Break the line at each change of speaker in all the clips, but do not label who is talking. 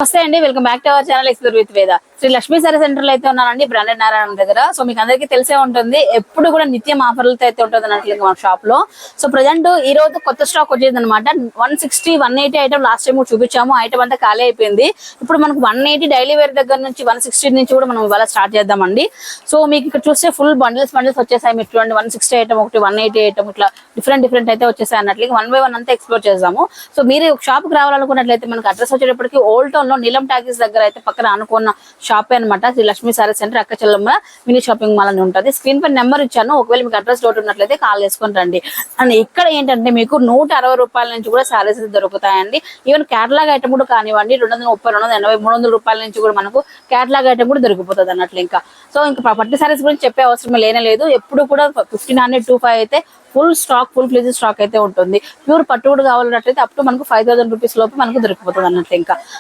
నమస్తే అండి, welcome back to our channel explore with వేద. శ్రీ లక్ష్మీ సారీ సెంటర్ లో అయితే ఉన్నానండి, బ్రాండెడ్ నారాయణ దగ్గర. సో మీకు అందరికీ తెలిసే ఉంటుంది, ఎప్పుడు కూడా నిత్యం ఆఫర్లతో అయితే ఉంటుంది అన్నట్లు మన షాప్ లో. సో ప్రజెంట్ ఈ రోజు కొత్త స్టాక్ వచ్చేది అనమాట. 160, 180 ఐటమ్ లాస్ట్ టైం చూపించాము. ఐటమ్ అంతా ఖాళీ అయిపోయింది. ఇప్పుడు మనకు 180 డైలీ వేర్ దగ్గర నుంచి 160 నుంచి కూడా మనం ఇవాళ స్టార్ట్ చేద్దామండి. సో మీకు ఇక్కడ చూస్తే ఫుల్ బండిల్స్ వచ్చేసాయి. మీరు చూడండి, 160 ఐటమ్ ఒకటి, 180 ఐటమ్, ఇట్లా డిఫరెంట్ అయితే వచ్చేసాయి అన్నట్లు. 1 by 1 అంతా ఎక్స్ప్లోర్ చేద్దాము. సో మీరు షాప్ కి రావాలనుకున్నట్లయితే మనకు అడ్రస్ వచ్చేటప్పటికి ఓల్డ్ టౌన్ లో నీలం టాకీస్ దగ్గర అయితే పక్కన అనుకున్న షాప్ అనమాట. శ్రీ లక్ష్మీ సారీ సెంటర్ అక్క చెల్లమ్మ మినీ షాపింగ్ మాల్ అని ఉంటుంది. స్క్రీన్ పై నెంబర్ ఇచ్చాను, ఒకవేళ మీకు అడ్రస్ డౌట్ ఉన్నట్లయితే కాల్ చేసుకుని రండి. అండ్ ఇక్కడ ఏంటంటే మీకు 160 రూపాయల నుంచి కూడా సారీస్ దొరుకుతాయండి. ఈవెన్ కేటలాగ్ ఐటమ్ కూడా కానివ్వండి, 230, 280, 300 రూపాయల నుంచి కూడా మనకు కేటలాగ్ ఐటమ్ కూడా దొరికిపోతుంది అన్నట్లు. సో ఇంకా పట్టు సారీస్ గురించి చెప్పే అవసరం లేదు. ఎప్పుడు కూడా 1500, 25 అయితే full stock, full fledge stock అయితే ఉంటుంది. ప్యూర్ పట్టు కూడా కావాలన్నట్లయితే అప్ టు మనకు 5000 రూపీస్ లోపు మనకు దొరికిపోతుంది అన్నట్లు.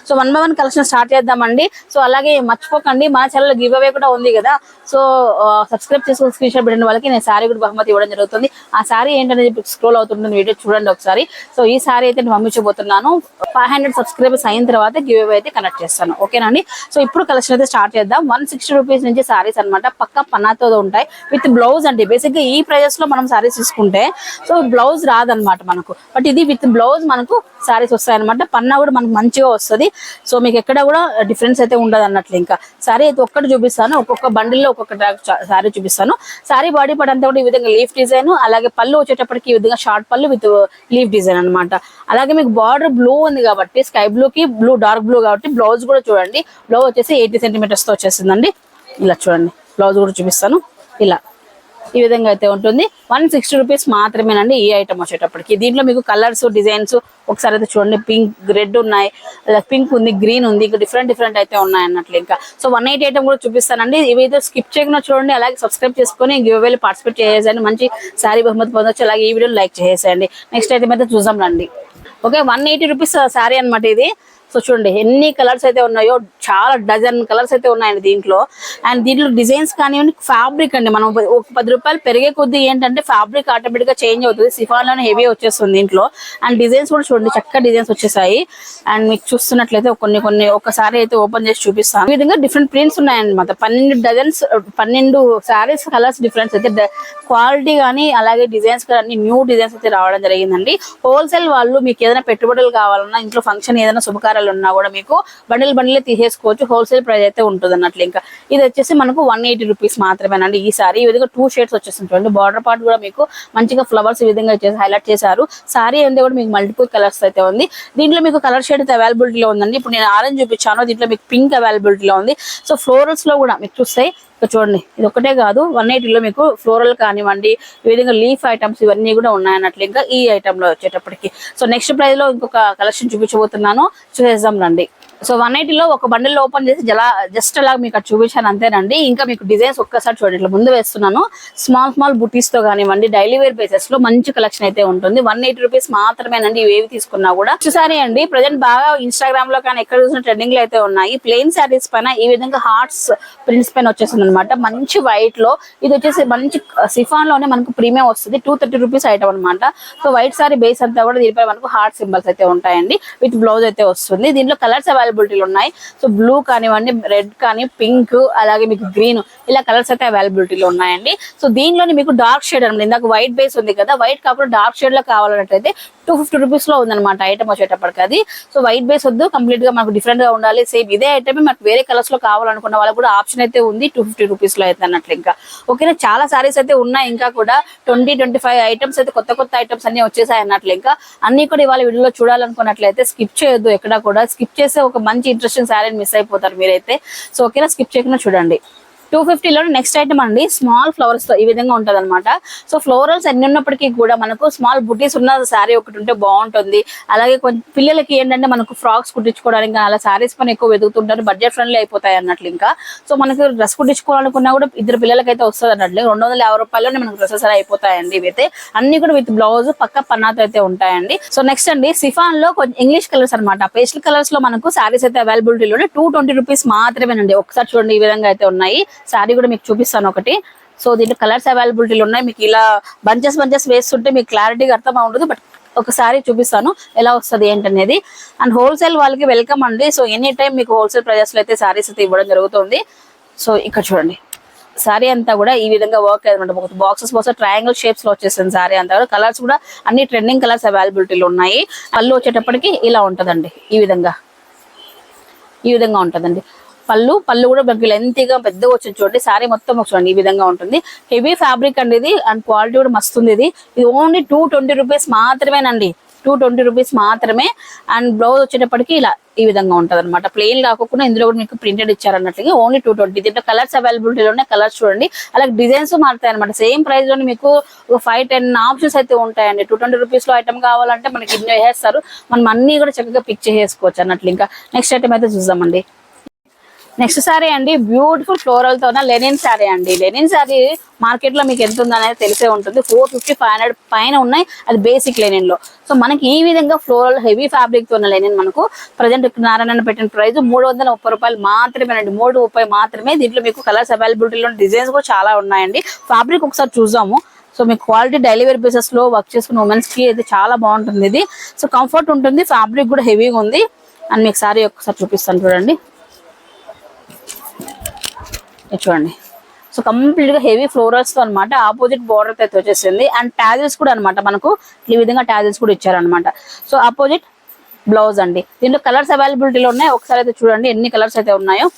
సో 1 by 1 కలెక్షన్ స్టార్ట్ చేద్దామండి. సో అలాగే మర్చిపోకండి, మా ఛానల్ గివ్ అవే కూడా ఉంది కదా. సో సబ్స్క్రైబ్ చేసుకుని స్క్రీన్ షాట్ పెట్టిన వాళ్ళకి నేను సారీ కూడా బహుమతి ఇవ్వడం జరుగుతుంది. ఆ సారీ ఏంటనేది స్క్రోల్ అవుతుంటుంది, వీడియో చూడండి ఒకసారి. సో ఈ సారీ అయితే నేను పంపించబోతున్నాను. 500 సబ్స్క్రైబర్స్ అయిన తర్వాత గివ్ అవే అయితే కనెక్ట్ చేస్తాను, ఓకేనండి. సో ఇప్పుడు కలెక్షన్ అయితే స్టార్ట్ చేద్దాం. 160 రూపీస్ నుంచి సారీస్ అనమాట, పక్కా పన్నాతో ఉంటాయి విత్ బ్లౌజ్ అండి. బేసిక్ గా ఈ ప్రైజెస్ లో మనం సారీస్ తీసుకుంటే సో బ్లౌజ్ రాదనమాట మనకు, బట్ ఇది విత్ బ్లౌజ్ మనకు సారీస్ వస్తాయి అనమాట. పన్నా కూడా మనకు మంచిగా వస్తుంది. సో మీకు ఎక్కడ కూడా డిఫరెన్స్ అయితే ఉండదు అన్నట్లు. ఇంకా సారీ అయితే ఒక్కటి చూపిస్తాను, ఒక్కొక్క బండిల్లో ఒక్కొక్క సారీ చూపిస్తాను. సారీ బాడీ పార్ట్ అంతా కూడా ఈ విధంగా లీఫ్ డిజైన్, అలాగే పళ్ళు వచ్చేటప్పటికి ఈ విధంగా షార్ట్ పళ్ళు విత్ లీఫ్ డిజైన్ అనమాట. అలాగే మీకు బార్డర్ బ్లూ ఉంది కాబట్టి, స్కై బ్లూ కి బ్లూ, డార్క్ బ్లూ కాబట్టి బ్లౌజ్ కూడా చూడండి. బ్లౌజ్ వచ్చేసి 80 సెంటీమీటర్స్ తో వచ్చేసిందండి. ఇలా చూడండి, బ్లౌజ్ కూడా చూపిస్తాను. ఇలా ఈ విధంగా అయితే ఉంటుంది. 160 రూపీస్ మాత్రమేనండి ఈ ఐటమ్ వచ్చేటప్పటికి. దీంట్లో మీకు కలర్స్, డిజైన్స్ ఒకసారి అయితే చూడండి. పింక్, రెడ్ ఉన్నాయి, పింక్ ఉంది, గ్రీన్ ఉంది, ఇంకా డిఫరెంట్ అయితే ఉన్నాయి అన్నట్లు. ఇంకా సో 180 ఐటమ్ కూడా చూపిస్తానండి. ఇవి అయితే స్కిప్ చేయకుండా చూడండి. అలాగే సబ్స్క్రైబ్ చేసుకుని గివ్ అవేలో పార్టిసిపేట్ చేసేయండి, మంచి శారీ బహుమతి పొందొచ్చు. అలాగే ఈ వీడియో లైక్ చేసేయండి. నెక్స్ట్ అయితే అయితే చూద్దాం రండి. ఓకే, 180 రూపీస్ శారీ అనమాట ఇది. సో చూడండి ఎన్ని కలర్స్ అయితే ఉన్నాయో, చాలా డజన్ కలర్స్ అయితే ఉన్నాయండి దీంట్లో. అండ్ దీంట్లో డిజైన్స్ కానివ్వండి, ఫ్యాబ్రిక్ అండి, మనం ఒక 10 రూపాయలు పెరిగే కొద్దీ ఏంటంటే ఫ్యాబ్రిక్ ఆటోమేటిక్ గా చేంజ్ అవుతుంది. సిఫాన్ లోనే హెవీ వచ్చేస్తుంది దీంట్లో. అండ్ డిజైన్స్ కూడా చూడండి, చక్కగా డిజైన్స్ వచ్చేసాయి. అండ్ మీకు చూస్తున్నట్లయితే కొన్ని ఒకసారి అయితే ఓపెన్ చేసి చూపిస్తాను. ఈ విధంగా డిఫరెంట్ ప్రింట్స్ ఉన్నాయన్నమాట. 12 సారీస్ కలర్స్ డిఫరెన్స్ అయితే, క్వాలిటీ కానీ అలాగే డిజైన్స్ కానీ న్యూ డిజైన్స్ అయితే రావడం జరిగిందండి. హోల్సేల్ వాళ్ళు మీకు ఏదైనా పెట్టుబడులు కావాలన్నా, ఇంట్లో ఫంక్షన్ ఏదైనా శుభకార్యాలు ఉన్నా కూడా మీకు బండిల్ తీసేసుకోవచ్చు. హోల్సేల్ ప్రైస్ అయితే ఉంటుంది అన్నట్లు. ఇంకా ఇది వచ్చేసి మనకు 180 రూపీస్ మాత్రమేనండి ఈ సారీ. ఈ విధంగా 2 షేడ్స్ వచ్చేసింది చూడండి. బార్డర్ పార్ట్ కూడా మీకు మంచిగా ఫ్లవర్స్ ఈ విధంగా హైలైట్ చేశారు. సారీ అంటే కూడా మీకు మల్టిపుల్ కలర్స్ అయితే ఉంది. దీంట్లో మీకు కలర్ షేడ్ అయితే అవైలబిలిటీలో ఉందండి. ఇప్పుడు నేను ఆరెంజ్ చూపించాను, దీంట్లో మీకు పింక్ అవైలబిలిటీలో ఉంది. సో ఫ్లోరల్స్ లో కూడా మీకు చూస్తే చూడండి, ఇది ఒకటే కాదు, 180లో మీకు ఫ్లోరల్ కానివ్వండి, ఈ విధంగా లీఫ్ ఐటమ్స్ ఇవన్నీ కూడా ఉన్నాయన్నట్లు. ఇంకా ఈ ఐటమ్ లో వచ్చేటప్పటికి సో నెక్స్ట్ ప్రైజ్ లో ఇంకొక కలెక్షన్ చూపించబోతున్నాను, చూసేద్దాం రండి. సో 180లో ఒక బండిల్ ఓపెన్ చేసి జస్ట్ అలా మీకు అక్కడ చూపించాను అంతేనండి. ఇంకా మీకు డిజైన్స్ ఒక్కసారి చూడండి, ఇట్లా ముందు వేస్తున్నాను. స్మాల్ బుటీస్ తో కానివ్వండి, డైలీ వేర్ బేసెస్ లో మంచి కలెక్షన్ అయితే ఉంటుంది. 180 రూపీస్ మాత్రమేనండి ఇవేవి తీసుకున్నా కూడా. సారీ అండి, ప్రజెంట్ బాగా ఇన్స్టాగ్రామ్ లో కానీ ఎక్కడ చూసిన ట్రెండింగ్ లో అయితే ఉన్నాయి. ప్లెయిన్ శారీస్ పైన ఈ విధంగా హార్ట్స్ ప్రింట్స్ పైన వచ్చేసింది అనమాట. మంచి వైట్ లో, ఇది వచ్చేసి మంచి సిఫాన్ లోనే మనకు ప్రీమియం వస్తుంది. 230 రూపీస్ ఐటమ్ అనమాట. సో వైట్ సారీ బేస్ అంతా కూడా దీనిపై మనకు హార్ట్ సింబల్స్ అయితే ఉంటాయండి, విత్ బ్లౌజ్ అయితే వస్తుంది. దీంట్లో కలర్స్ అవైలబిలిటీలు ఉన్నాయి. సో బ్లూ కానివ్వండి, రెడ్ కానీ, పింక్, అలాగే మీకు గ్రీన్, ఇలా కలర్స్ అయితే అవైలబిలిటీలో ఉన్నాయండి. సో దీనిలోని మీకు డార్క్ షేడ్ అనమాట. ఇందాక వైట్ బేస్ ఉంది కదా, వైట్ కాకుండా డార్క్ షేడ్ లో కావాలన్నట్లయితే 250 రూపీస్ లో ఉందన్నమాట ఐటమ్ వచ్చేటప్పటికి. అది సో వైట్ బేస్ వద్దు, కంప్లీట్ గా మనకు డిఫరెంట్ గా ఉండాలి, సేమ్ ఇదే ఐటమ్ మనకు వేరే కలర్స్ లో కావాలనుకున్న వాళ్ళకి కూడా ఆప్షన్ అయితే ఉంది. 250 రూపీస్ లో అయితే అన్నట్లు. ఇంకా ఓకేనా, చాలా సారీస్ అయితే ఉన్నాయి. ఇంకా కూడా 20-25 ఐటమ్స్ అయితే కొత్త ఐటమ్స్ అన్ని వచ్చేసాయి అన్నట్లు. ఇంకా అన్ని కూడా ఇవాళ వీడియోలో చూడాలనుకున్నట్లయితే స్కిప్ చేయొద్దు. ఎక్కడ కూడా స్కిప్ చేస్తే ఒక మంచి ఇంట్రెస్టింగ్ సారీని మిస్ అయిపోతారు మీరైతే. సో ఓకేనా, స్కిప్ చేయకుండా చూడండి. 250లో నెక్స్ట్ ఐటమ్ అండి, స్మాల్ ఫ్లవర్స్ తో ఈ విధంగా ఉంటది అనమాట. సో ఫ్లోరల్స్ అన్ని ఉన్నప్పటికీ కూడా మనకు స్మాల్ బుటీస్ ఉన్న సారీ ఒకటి ఉంటే బాగుంటుంది. అలాగే కొంచెం పిల్లలకి ఏంటంటే మనకు ఫ్రాక్స్ కుట్టించుకోవడానికి అలా సారీస్ పని ఎక్కువ వెతుకుతుంటారు, బడ్జెట్ ఫ్రెండ్లీ అయిపోతాయి అన్నట్లు. ఇంకా సో మనకు డ్రెస్ కుట్టించుకోవాలనుకున్నా కూడా 2 పిల్లలకి అయితే వస్తుంది అన్నట్లు. 250 రూపాయల్లోనే మనకు డ్రెస్సెస్ అయిపోతాయండి. ఇవైతే అన్ని కూడా విత్ బ్లౌజ్ పక్క పన్నాతో అయితే ఉంటాయండి. సో నెక్స్ట్ అండి, సిఫాన్ లో కొంచెం ఇంగ్లీష్ కలర్స్ అనమాట. పేస్టల్ కలర్స్ లో మనకు సారీస్ అయితే అవైలబిలిటీలోనే 220 రూపీస్ మాత్రమేనండి. ఒకసారి చూడండి, ఈ విధంగా అయితే ఉన్నాయి. సారీ కూడా మీకు చూపిస్తాను ఒకటి. సో దీంట్లో కలర్స్ అవైలబిలిటీలు ఉన్నాయి. మీకు ఇలా బంచెస్ వేస్తుంటే మీకు క్లారిటీగా అర్థం ఉండదు, బట్ ఒకసారి చూపిస్తాను ఎలా వస్తుంది ఏంటనేది. అండ్ హోల్సేల్ వాళ్ళకి వెల్కమ్ అండి. సో ఎనీ టైం మీకు హోల్సేల్ ప్రైజెస్ లో అయితే సారీస్ అయితే ఇవ్వడం జరుగుతుంది. సో ఇక్కడ చూడండి సారీ అంతా కూడా ఈ విధంగా వర్క్ అనమాట. బాక్సెస్ ట్రయాంగిల్ షేప్స్ లో వచ్చేసింది సారీ అంతా కూడా. కలర్స్ కూడా అన్ని ట్రెండింగ్ కలర్స్ అవైలబిలిటీలో ఉన్నాయి. పళ్ళు వచ్చేటప్పటికి ఇలా ఉంటదండి, ఈ విధంగా ఉంటదండి పళ్ళు కూడా మనకి లెంతీగా పెద్దగా వచ్చింది చూడండి. సారీ మొత్తం చూడండి ఈ విధంగా ఉంటుంది. హెవీ ఫ్యాబ్రిక్ అండి ఇది, అండ్ క్వాలిటీ కూడా మస్తు ఉంది. ఇది ఓన్లీ 220 రూపీస్ మాత్రమేనండి, 220 రూపీస్ మాత్రమే. అండ్ బ్లౌజ్ వచ్చేటప్పటికి ఇలా ఈ విధంగా ఉంటది అనమాట. ప్లెయిన్ కాకుండా ఇందులో కూడా మీకు ప్రింటెడ్ ఇచ్చారన్నట్లుగా ఓన్లీ 220. దీంట్లో కలర్స్ అవైలబిలిటీలో ఉన్నాయి, కలర్స్ చూడండి. అలాగే డిజైన్స్ మారుతాయి అనమాట. సేమ్ ప్రైస్ లోనే మీకు 5-10 ఆప్షన్స్ అయితే ఉంటాయండి. 220 రూపీస్ లో ఐటమ్ కావాలంటే మనకి ఇన్ని వేసేస్తారు, మనం అన్ని కూడా చక్కగా పిక్ చేసుకోవచ్చు అన్నట్లు. ఇంకా నెక్స్ట్ ఐటమ్ అయితే చూద్దామండి. నెక్స్ట్ సారీ అండి, బ్యూటిఫుల్ ఫ్లోరల్ తో ఉన్న లెనిన్ సారీ అండి. లెనిన్ సారీ మార్కెట్ లో మీకు ఎంత ఉందనేది తెలిసే ఉంటుంది. 450-500 పైన ఉన్నాయి, అది బేసిక్ లెనిన్ లో. సో మనకి ఈ విధంగా ఫ్లోరల్ హెవీ ఫ్యాబ్రిక్ తో ఉన్న లెనిన్ మనకు ప్రజెంట్ నారాయణ పెట్టిన ప్రైస్ 330 రూపాయలు మాత్రమేనండి, 330 మాత్రమే. దీంట్లో మీకు కలర్స్ అవైలబిలిటీలో డిజైన్స్ కూడా చాలా ఉన్నాయండి. ఫ్యాబ్రిక్ ఒకసారి చూద్దాము. సో మీకు క్వాలిటీ డైలీ వేర్ బేసెస్ లో వర్క్ చేసుకున్న ఉమెన్స్ కి అయితే చాలా బాగుంటుంది ఇది. సో కంఫర్ట్ ఉంటుంది, ఫ్యాబ్రిక్ కూడా హెవీగా ఉంది. అండ్ మీకు సారీ ఒకసారి చూపిస్తాను చూడండి, చూడండి. సో కంప్లీట్ గా హెవీ ఫ్లోరల్స్ తో అనమాట. ఆపోజిట్ బోర్డర్ అయితే వచ్చేసింది. అండ్ టాజిల్స్ కూడా అనమాట, మనకు ఈ విధంగా టాజిల్స్ కూడా ఇచ్చారనమాట. సో ఆపోజిట్ బ్లౌజ్ అండి. దీంట్లో కలర్స్ అవైలబిలిటీలో ఉన్నాయి, ఒకసారి అయితే చూడండి ఎన్ని కలర్స్ అయితే ఉన్నాయో.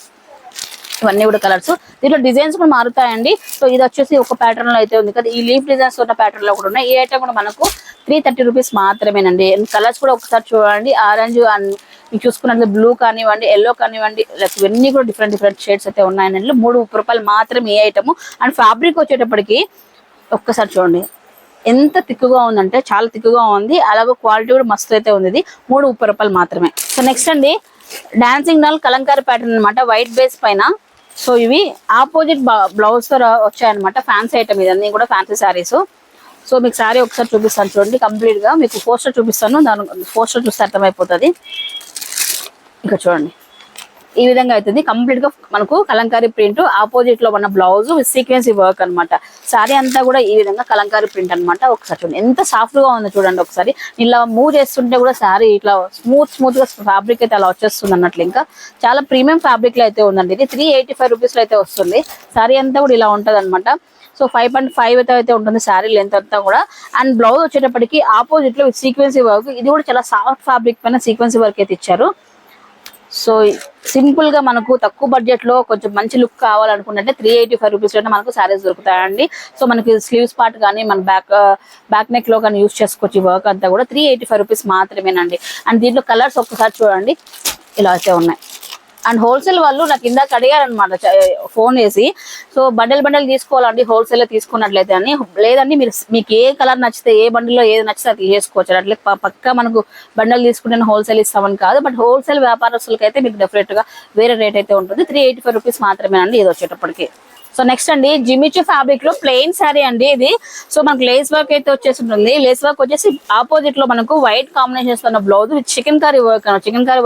ఇవన్నీ కూడా కలర్స్. దీంట్లో డిజైన్స్ కూడా మారుతాయండి. సో ఇది వచ్చేసి ఒక ప్యాటర్న్ లో అయితే ఉంది కదా, ఈ లీఫ్ డిజైన్స్ ఉన్న ప్యాటర్న్ లో కూడా ఉన్నాయి. ఈ ఐటమ్ కూడా మనకు 330 రూపీస్ మాత్రమేనండి. కలర్స్ కూడా ఒకసారి చూడండి, ఆరెంజ్ అండ్ మీకు చూసుకున్నట్లు బ్లూ కానివ్వండి, ఎల్లో కానివ్వండి, ఇవన్నీ కూడా డిఫరెంట్ షేడ్స్ అయితే ఉన్నాయండి. 330 రూపాయలు మాత్రమే ఈ ఐటమ్. అండ్ ఫ్యాబ్రిక్ వచ్చేటప్పటికి ఒక్కసారి చూడండి ఎంత తిక్కుగా ఉందంటే చాలా తిక్కుగా ఉంది. అలాగే క్వాలిటీ కూడా మస్తు అయితే ఉంది. ఇది 330 రూపాయలు మాత్రమే. సో నెక్స్ట్ అండి, డాన్సింగ్ డాల్ కలంకారీ ప్యాటర్న్ అనమాట, వైట్ బేస్ పైన. సో ఇవి ఆపోజిట్ బ్లౌజ్ తో వచ్చాయన్నమాట. ఫ్యాన్సీ ఐటమ్ ఇదన్నీ కూడా ఫ్యాన్సీ శారీస్. సో మీకు సారీ ఒకసారి చూపిస్తాను చూడండి, కంప్లీట్ గా మీకు పోస్టర్ చూపిస్తాను, దాని పోస్టర్ చూస్తే అర్థమైపోతుంది. ఇక్కడ చూడండి ఈ విధంగా అవుతుంది. కంప్లీట్ గా మనకు కలంకారీ ప్రింట్, ఆపోజిట్ లో ఉన్న బ్లౌజ్ విత్ సీక్వెన్సీ వర్క్ అనమాట. సారీ అంతా కూడా ఈ విధంగా కలంకారీ ప్రింట్ అనమాట. ఒకసారి చూడండి ఎంత సాఫ్ట్ గా ఉందో చూడండి. ఒకసారి ఇలా మూవ్ చేస్తుంటే కూడా సారీ ఇట్లా స్మూత్ గా ఫ్యాబ్రిక్ అయితే అలా వచ్చేస్తుంది అన్నట్లు. ఇంకా చాలా ప్రీమియం ఫ్యాబ్రిక్ లో అయితే ఉందండి. ఇది 385 రూపీస్ లో అయితే వస్తుంది. సారీ అంతా కూడా ఇలా ఉంటది అనమాట. సో 5.5 అయితే ఉంటుంది శారీ లెంత్ అంతా కూడా. అండ్ బ్లౌజ్ వచ్చేటప్పటికి ఆపోజిట్ లో సీక్వెన్సీ వర్క్, ఇది కూడా చాలా సాఫ్ట్ ఫ్యాబ్రిక్ పైన సీక్వెన్సీ వర్క్ అయితే ఇచ్చారు. సో సింపుల్ గా మనకు తక్కువ బడ్జెట్ లో కొంచెం మంచి లుక్ కావాలనుకుంటే 385 రూపీస్ లో మనకు సారీస్ దొరుకుతాయండి. సో మనకి స్లీవ్స్ పార్ట్ కానీ మన బ్యాక్ నెక్ లో కానీ యూజ్ చేసుకోవచ్చు. ఈ వర్క్ అంతా కూడా 385 రూపీస్ మాత్రమేనండి. అండ్ దీంట్లో కలర్స్ ఒక్కసారి చూడండి ఇలా అయితే ఉన్నాయి. అండ్ హోల్సేల్ వాళ్ళు నాకు ఇందాక అడిగారనమాట ఫోన్ చేసి, సో బండల్ తీసుకోవాలండి హోల్సేల్ తీసుకున్నట్లయితే అని. లేదండి మీకు ఏ కలర్ నచ్చితే, ఏ బండిల్లో ఏది నచ్చితే అది తీసుకోవచ్చు. అట్లే పక్కా మనకు బండల్ తీసుకుంటే హోల్సేల్ ఇస్తామని కాదు, బట్ హోల్సేల్ వ్యాపారస్తులకి అయితే మీకు డెఫినెట్ గా వేరే రేట్ అయితే ఉంటుంది. 385 రూపీస్ మాత్రమేనండి ఇది వచ్చేటప్పటికి. సో నెక్స్ట్ అండి, జిమిచూ ఫ్యాబ్రిక్ లో ప్లెయిన్ శారీ అండి ఇది. సో మనకు లేస్ వర్క్ అయితే వచ్చేసి ఉంటుంది. లేస్ వర్క్ వచ్చేసి ఆపోజిట్ లో మనకు వైట్ కాంబినేషన్స్ ఉన్న blouse with chicken curry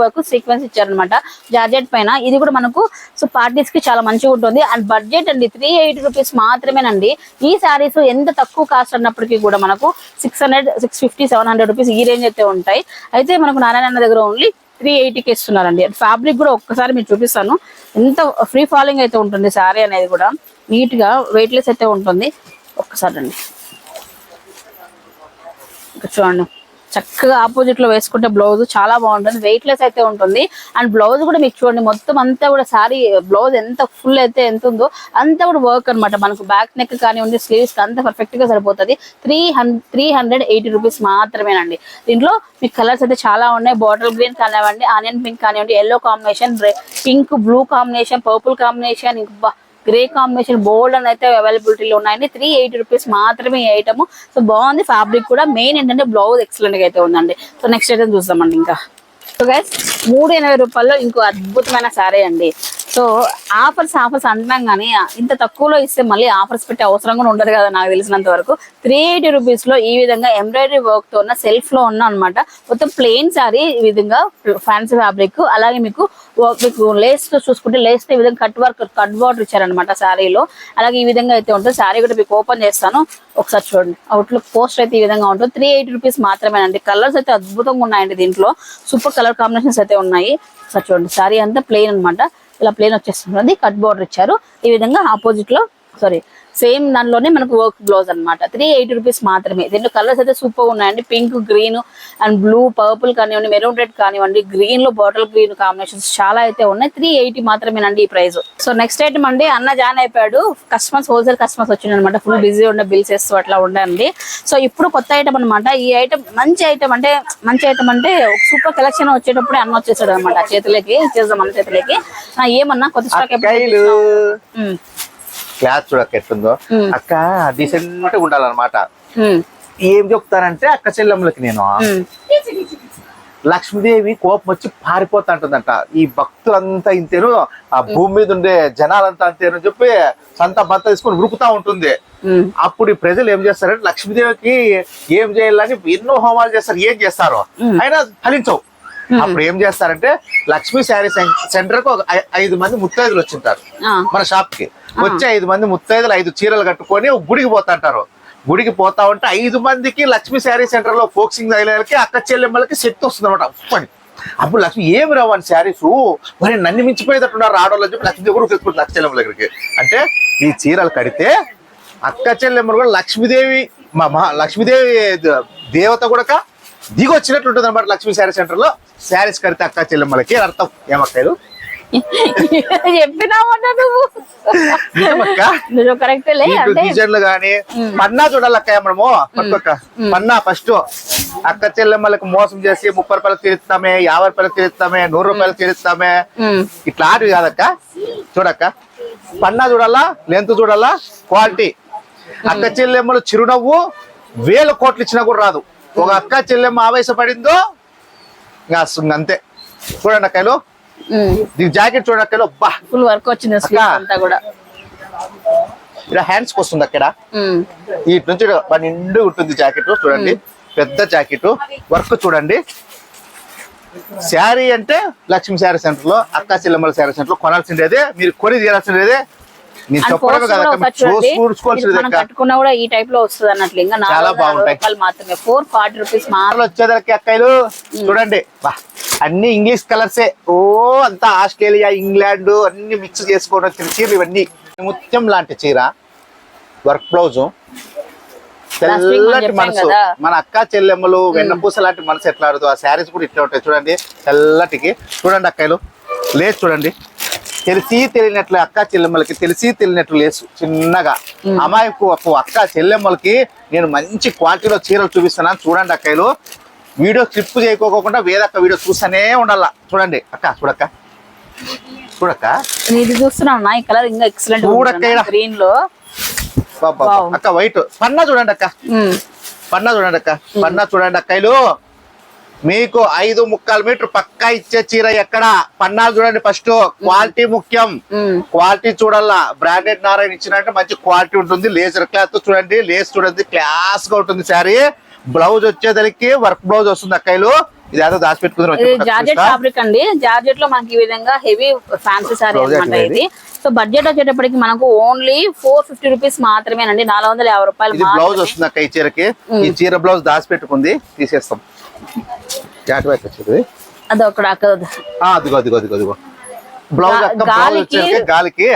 work sequence ఇచ్చారనమాట జార్జెట్ పైన. ఇది కూడా మనకు సో పార్టీస్ కి చాలా మంచిగా ఉంటుంది. అండ్ బడ్జెట్ అండి 380 రూపీస్ మాత్రమేనండి. ఈ శారీస్ ఎంత తక్కువ కాస్ట్ అన్నప్పటికీ కూడా మనకు 600, 650, 700 రూపీస్ ఈ రేంజ్ అయితే ఉంటాయి. అయితే మనకు నారాయణ దగ్గర ఓన్లీ 380కి ఇస్తున్నారండి. ఫ్యాబ్రిక్ కూడా ఒక్కసారి మీకు చూపిస్తాను, ఎంత ఫ్రీ ఫాలింగ్ అయితే ఉంటుంది శారీ అనేది కూడా. నీట్ గా వెయిట్ లెస్ అయితే ఉంటుంది. ఒక్కసారి అండి ఇక్కడ చూడండి, చక్కగా ఆపోజిట్ లో వేసుకుంటే బ్లౌజ్ చాలా బాగుంటుంది, వెయిట్ లెస్ అయితే ఉంటుంది. అండ్ బ్లౌజ్ కూడా మీకు చూడండి మొత్తం అంతా కూడా సారీ బ్లౌజ్ ఎంత ఫుల్ అయితే ఎంత ఉందో అంతా కూడా వర్క్ అనమాట. మనకు బ్యాక్ నెక్ కానివ్వండి, స్లీవ్స్ అంతా పర్ఫెక్ట్ గా సరిపోతుంది. 380 రూపీస్ మాత్రమేనండి. దీంట్లో మీకు కలర్స్ అయితే చాలా ఉన్నాయి. బాటిల్ గ్రీన్ కానివ్వండి, ఆనియన్ పింక్ కానివ్వండి, yellow combination, pink blue combination, purple combination, ఇంకా గ్రే కాంబినేషన్ బోల్డ్ అని అయితే అవైలబిలిటీలో ఉన్నాయండి. 380 రూపీస్ మాత్రమే ఈ ఐటమ్. సో బాగుంది ఫ్యాబ్రిక్ కూడా. మెయిన్ ఏంటంటే బ్లౌజ్ ఎక్సలెంట్ గా అయితే ఉందండి. సో నెక్స్ట్ ఐటమ్ చూద్దామండి. ఇంకా సో గైస్ 380 రూపాయల్లో ఇంకో అద్భుతమైన సారీ అండి. సో ఆఫర్స్ అంటున్నాం కానీ ఇంత తక్కువలో ఇస్తే మళ్ళీ ఆఫర్స్ పెట్టే అవసరం కూడా ఉండదు కదా నాకు తెలిసినంత వరకు. 380 రూపీస్ లో ఈ విధంగా ఎంబ్రాయిడరీ వర్క్ తో ఉన్న సెల్ఫ్ లో ఉన్న అనమాట. మొత్తం ప్లెయిన్ సారీ ఈ విధంగా ఫ్యాన్సీ ఫ్యాబ్రిక్. అలాగే మీకు లేస్ తో చూసుకుంటే లేస్ తో ఈ విధంగా కట్ బార్డర్ ఇచ్చారనమాట శారీలో. అలాగే ఈ విధంగా అయితే ఉంటుంది. శారీ కూడా మీకు ఓపెన్ చేస్తాను ఒకసారి చూడండి అవుట్లుక్ పోస్ట్ అయితే ఈ విధంగా ఉంటుంది. 380 రూపీస్ మాత్రమేనండి. కలర్స్ అయితే అద్భుతంగా ఉన్నాయండి. దీంట్లో సూపర్ కలర్ కాంబినేషన్స్ అయితే ఉన్నాయి. ఒకసారి చూడండి శారీ అంతా ప్లెయిన్ అనమాట. ఇలా ప్లెయిన్ వచ్చేస్తుంది. కట్ బోర్డర్ ఇచ్చారు. ఈ విధంగా ఆపోజిట్ లో సేమ్ దానిలోనే మనకు వర్క్ బ్లౌజ్ అనమాట. 380 రూపీస్ మాత్రమే. దీంట్లో కలర్స్ అయితే సూపర్ ఉన్నాయండి. Pink, green and blue, purple కానివ్వండి, మెరూన్ రెడ్ కానివ్వండి, గ్రీన్ లో బాటిల్ గ్రీన్ కాంబినేషన్స్ చాలా అయితే ఉన్నాయి. 380 మాత్రమేనండి ఈ ప్రైస్. సో నెక్స్ట్ ఐటమ్ అండి, అన్న జాయిన్ అయిపోయాడు. కస్టమర్స్, హోల్సేల్ కస్టమర్స్ వచ్చింది అనమాట. ఫుల్ బిజీ ఉండే బిల్స్ వేస్తూ అట్లా ఉండండి. సో ఇప్పుడు కొత్త ఐటమ్ అనమాట. ఈ ఐటమ్ మంచి ఐటమ్ అంటే ఒక సూపర్ కలెక్షన్ వచ్చేటప్పుడే అన్న వచ్చేసాడు అనమాట. చేతులకి ఇచ్చేద్దాం అన్న చేతులకి. ఏమన్నా కొత్త స్టాక్
క్లాత్ చూడక్క ఎట్లుందో. అక్క డీసెంట్ ఉండాలన్నమాట. ఏం చెప్తానంటే అక్క చెల్లెమ్మలకి నేను లక్ష్మీదేవి కోపం వచ్చి పారిపోతా అంటుందంట. ఈ భక్తులంతా ఇంతేను, ఆ భూమి మీద ఉండే జనాలంతా అంతేను చెప్పి సంత భర్త తీసుకొని ఉరుకుతా ఉంటుంది. అప్పుడు ఈ ప్రజలు ఏం చేస్తారంటే లక్ష్మీదేవికి ఏం చేయాలని ఎన్నో హోమాలు చేస్తారు. ఏం చేస్తారో అయినా ఫలించవు. అప్పుడు ఏం చేస్తారంటే లక్ష్మీ శారీ సెంటర్ కు 5 మంది ముత్తైదులు వచ్చింటారు మన షాప్ కి. వచ్చి 5 మంది ముత్తైదులు 5 చీరలు కట్టుకొని గుడికి పోతాంటారు. గుడికి పోతా ఉంటే 5 మందికి లక్ష్మీ శారీ సెంటర్ లో ఫోక్సింగ్ తగిలేకి అక్క చెల్లెమ్మలకి శక్తి వస్తుంది అనమాట. ఉప్పని అప్పుడు లక్ష్మి ఏమి రావని శారీస్ మరి నన్ను మించిపోయేటట్టున్నారు ఆడవాళ్ళు చెప్పి లక్ష్మీ కూడా తెచ్చుకుంటారు అక్క చెల్లెమ్మల దగ్గరికి. అంటే ఈ చీరలు కడితే అక్క చెల్లెమ్మలు కూడా లక్ష్మీదేవి లక్ష్మీదేవి దేవత కూడా దిగి వచ్చినట్టు ఉంటుంది అనమాట. లక్ష్మీ శారీ సెంటర్ లో శారీస్ కడితే అక్క చెల్లెమ్మలకి అర్థం. ఏమక్కలు
చెప్పినావన్నా నువ్వు కరెక్ట్.
డిజైన్లు గానీ పన్నా చూడాలక్క మనము పన్నా ఫస్ట్ అక్క చెల్లెమ్మలకు మోసం చేసి 30 రూపాయలకు తీరుస్తామే, 50 రూపాయలకు తీరుస్తామే, 100 రూపాయలకు తీరుస్తామే, ఇట్లాంటివి కాదక్క. చూడక్క పన్నా చూడాలా, లెంత్ చూడాలా, క్వాలిటీ. అక్క చెల్లెమ్మలు చిరునవ్వు 1000 కోట్లు ఇచ్చినా కూడా రాదు. ఒక అక్క చెల్లెమ్మ ఆవేశపడిందో అంతే. చూడండి అక్కలు దీని జాకెట్ చూడండి అక్కలు
ఫుల్ వర్క్ వచ్చింది.
ఇలా హ్యాండ్స్ కి వస్తుంది అక్కడ. ఇటు నుంచి నిండు ఉంటుంది జాకెట్. చూడండి పెద్ద జాకెట్ వర్క్ చూడండి. శారీ అంటే లక్ష్మీ శారీ సెంటర్ లో, అక్క చెల్లెమ్మల శారీ సెంటర్ లో కొనాల్సిందేదే, మీరు కొని తీరాల్సిందేదే. నేను చెప్పడమే కదా
కట్టుకున్నా కూడా ఈ టైప్ లో వస్తుంది అన్నట్లు. ఇంకా
చాలా బాగుంటాయి
మాత్రమే 440 రూపీస్
వచ్చేదానికి అక్కలు. చూడండి అన్ని ఇంగ్లీష్ కలర్సే. అంతా ఆస్ట్రేలియా, ఇంగ్లాండ్ అన్ని మిక్స్ చేసుకొని వచ్చిన చీరలు ఇవన్నీ. ముత్యం లాంటి చీర, వర్క్ బ్లౌజ్, తెల్లటి మనసు. మన అక్క చెల్లెమ్మలు వెన్నపూస లాంటి మనసు ఎట్లా ఆడుతుంది. ఆ శారీస్ కూడా ఇట్లా ఉంటాయి చూడండి తెల్లటికి. చూడండి అక్కలు లేస్ చూడండి. తెలిసి తెలియనట్లు అక్క చెల్లెమ్మలకి తెలిసి తెలియనట్లు లేసు చిన్నగా. అమాయకు అక్క చెల్లెమ్మలకి నేను మంచి క్వాలిటీలో చీరలు చూపిస్తున్నాను. చూడండి అక్కలు. వీడియో క్లిప్ చేయకోకుండా వేదక్క వీడియో చూస్తూనే ఉండాల. చూడండి అక్క, చూడక్క
ఇది చూస్తున్నా. ఈ కలర్ ఇంకా ఎక్సలెంట్.
చూడక్క
గ్రీన్ లో
అక్క వైట్ పన్నా చూడండి అక్క. పన్నా చూడండి అక్క. పన్నా చూడండి అక్కలు. మీకు 5.25 మీటర్ పక్కా ఇచ్చే చీర ఎక్కడ. పన్నాలు చూడండి ఫస్ట్. క్వాలిటీ ముఖ్యం. క్వాలిటీ చూడాలా. బ్రాండెడ్ నారాయణ ఇచ్చినట్టు మంచి క్వాలిటీ ఉంటుంది. లేజర్ క్లాత్ చూడండి. లేస్ చూడండి క్లాస్ గా ఉంటుంది శారీ. బ్లౌజ్ వచ్చేదానికి వర్క్ బ్లౌజ్ వస్తుంది అక్కలు. ఇది ఏదో దాచి పెట్టుకుంటారు.
జార్జెట్ ఫ్యాబ్రిక్ అండి. జార్జెట్ లో మనకి ఈ విధంగా హెవీ ఫ్యాన్సీ సారీ అనమాట ఇది. సో బడ్జెట్ వచ్చేటప్పటికి మనకు ఓన్లీ 450 రూపీస్ మాత్రమేనండి. 450 రూపాయలు
బ్లౌజ్ వస్తుంది అక్క ఈ చీరకి. ఈ చీర బ్లౌజ్ దాచి పెట్టుకుంది, తీసేస్తాం.
అదొకటి
అదిగో అదిగో అదిగో అదిగో బ్లౌజ్ అక్క. బ్లౌజ్ వచ్చేసరికి గాలికి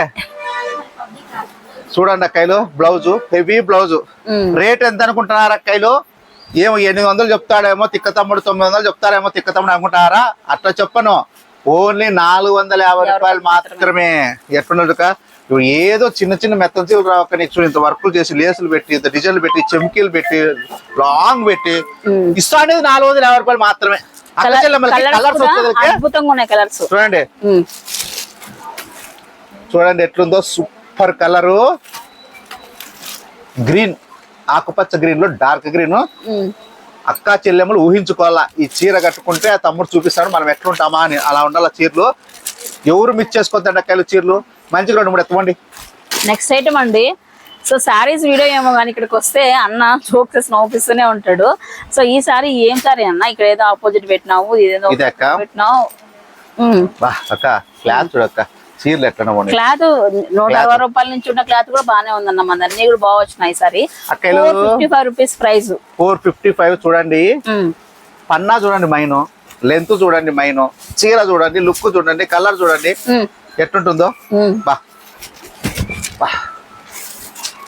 చూడండి అక్కలు. Blouse heavy blouse. రేట్ ఎంత అనుకుంటున్నారు అక్కలు? ఏమో 800 చెప్తాడేమో తిక్క తమ్ముడు, 900 చెప్తారేమో తిక్క తమ్ముడు అనుకుంటారా? అట్లా చెప్పను. ఓన్లీ 450 రూపాయలు మాత్రమే. ఎట్లున్నట్టుగా ఇప్పుడు ఏదో చిన్న చిన్న మెత్తన చీరలు రావక్క. నీకు ఇంత వర్కులు చేసి లేసులు పెట్టి, ఇంత డిజైన్లు పెట్టి, చెమ్కీలు పెట్టి, లాంగ్ పెట్టి ఇస్తా అనేది 450 రూపాయలు మాత్రమే.
కలర్స్
చూడండి. చూడండి ఎట్లుందో సూపర్ కలరు. గ్రీన్, ఆకుపచ్చ గ్రీన్ లో డార్క్ గ్రీన్. అక్క చెల్లెమ్మలు ఊహించుకోవాలా. ఈ చీర కట్టుకుంటే ఆ తమ్ముడు చూపిస్తాడు మనం ఎట్లుంటామా అని. అలా ఉండాల చీరలు. ఎవరు మిస్ చేసుకోవద్దండి అక్కలు చీరలు. మంచిగా 2-3 ఎత్తమండి.
నెక్స్ట్ ఐటమ్ అండి. సో శారీస్ వీడియో ఏమో కానీ ఇక్కడికి వస్తే అన్న జోక్స్ నవ్వుపిస్తూనే ఉంటాడు. సో ఈ సారీ ఏం సారీ అన్న? ఇక్కడ ఏదో ఆపోజిట్ పెట్టినావు, ఇదేదో పెట్టినావు.
అక్క క్లాత్ చూడక్క. చీరలు ఎట్లా ఉన్నాయి
క్లాత్ 160 రూపాయల నుంచి ఉన్న క్లాత్ కూడా బానే ఉందన్న మన అన్ని కూడా బాగా వచ్చినాయి సరే.
అక్కలు
455 రూపీస్ ప్రైస్.
455 చూడండి. పన్నా చూడండి మైను, లెంత్ చూడండి మైను, చీర చూడండి, లుక్ చూడండి, కలర్ చూడండి ఎట్లుంటుందో. బా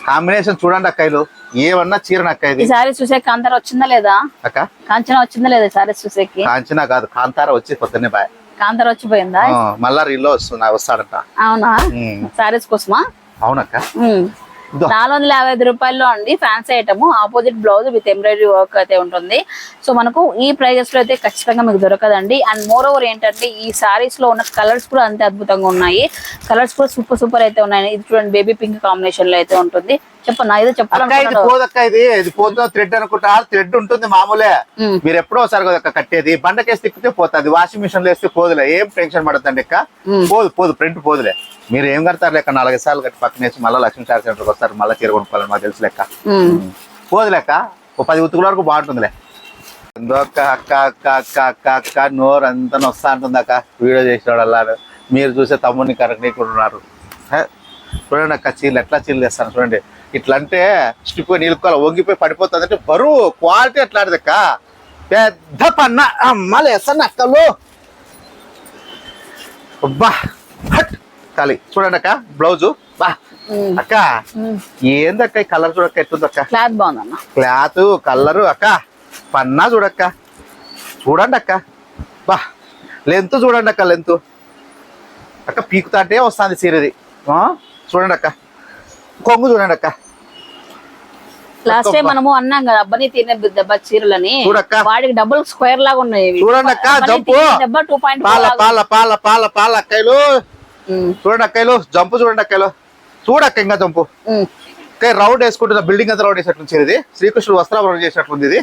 కాంబినేషన్ చూడండి అక్కలు, ఏమన్నా చీర అక్క. ఇది
సారీ చూసే కాంతార వచ్చిందా లేదా
అక్క?
కాంచనా వచ్చిందా లేదా సారీ చూసేకి?
కాంచనా కాదు, కాంతార వచ్చి పొద్దున్నే బాయ్.
కాంతార వచ్చిపోయిందా?
మళ్ళా రీల్లో వస్తాడంట.
అవునా? సారీస్ కోసమా?
అవునక్క.
455 రూపాయల్లో అండి fancy item, opposite blouse with embroidery work అయితే ఉంటుంది. సో మనకు ఈ ప్రైజెస్ లో అయితే ఖచ్చితంగా మీకు దొరకదండి. అండ్ మోర్ ఓవర్ ఏంటంటే ఈ సారీస్ లో ఉన్న కలర్స్ కూడా అంతే అద్భుతంగా ఉన్నాయి. కలర్స్ కూడా సూపర్ సూపర్ అయితే ఉన్నాయి. ఇది చూడండి బేబీ పింక్ కాంబినేషన్ లో అయితే ఉంటుంది. చెప్పన్నా ఏదో చెప్పాలి.
పోదక్క, ఇది పోతున్న థ్రెడ్ అనుకుంటా. థ్రెడ్ ఉంటుంది మామూలే, మీరు ఎప్పుడో ఒకసారి కదక్క కట్టేది. బండకేసి తిప్పితే పోతుంది, వాషింగ్ మిషన్ లో వేస్తే పోదులే. ఏం టెన్షన్ పడద్దండి అక్క, పోదు ప్రింట్ పోదులే. మీరు ఏం కడతారు లెక్క 4 సార్లు కట్టి పక్కన వేసి మళ్ళీ లక్ష్మీ సారీ సెంటర్కి వస్తారు, మళ్ళీ చీర కొనుక్కోవాలి. మాకు తెలుసు లెక్క. పోదు లెక్క, 10 ఉతుకుల వరకు బాగుంటుందిలే. అక్క అక్క అక్క అక్క అక్క అక్క నోరు అంతా వస్తా ఉంటుంది అక్క. వీడియో చేసేవాడు అల్లారు, మీరు చూసే తమ్ముడిని కరెక్ట్ నీకున్నారు. చూడండి అక్క చీరలు ఎట్లా చీరలు తెస్తాను చూడండి. ఇట్లా అంటే స్టిప్ నిలుకోవాలి, వంగిపోయి పడిపోతుంది అంటే బరువు క్వాలిటీ ఎట్లాంటిది అక్క. పెద్ద పన్న అమ్మాలి వేస్తాను అక్కలు. అబ్బా హట్ ఖాళీ చూడండి అక్క. బ్లౌజు బా అక్క, ఏందక్క ఈ కలర్ చూడక్క ఎట్టుంది అక్క.
క్లాత్ బాగుందన్న,
క్లాత్ కలరు అక్క. పన్నా చూడక్క, చూడండి అక్క. బా లెంత్ చూడండి అక్క, లెంత్ అక్క పీకుతాంటే వస్తుంది చీరది. చూడండి అక్క, కొంగు చూడండి అక్క.
లాస్ట్ టైం మనము అన్నాం కదా అబ్బని తినే దెబ్బ చీరలని, వాడికి డబుల్ స్క్వేర్ లాగా ఉన్నాయి.
చూడండి అక్క జంపు, పాల పాల పాల పాల పాల అక్కలు చూడండి అక్కలు. జంపు చూడండి అక్కలు, చూడక్క ఇంకా జంపు. రౌండ్ వేసుకుంటున్న బిల్డింగ్ అంతా రౌండ్ వేసినట్లు చీరది. శ్రీకృష్ణుడు వస్త్రాభరణం చేసినట్లుంది ఇది.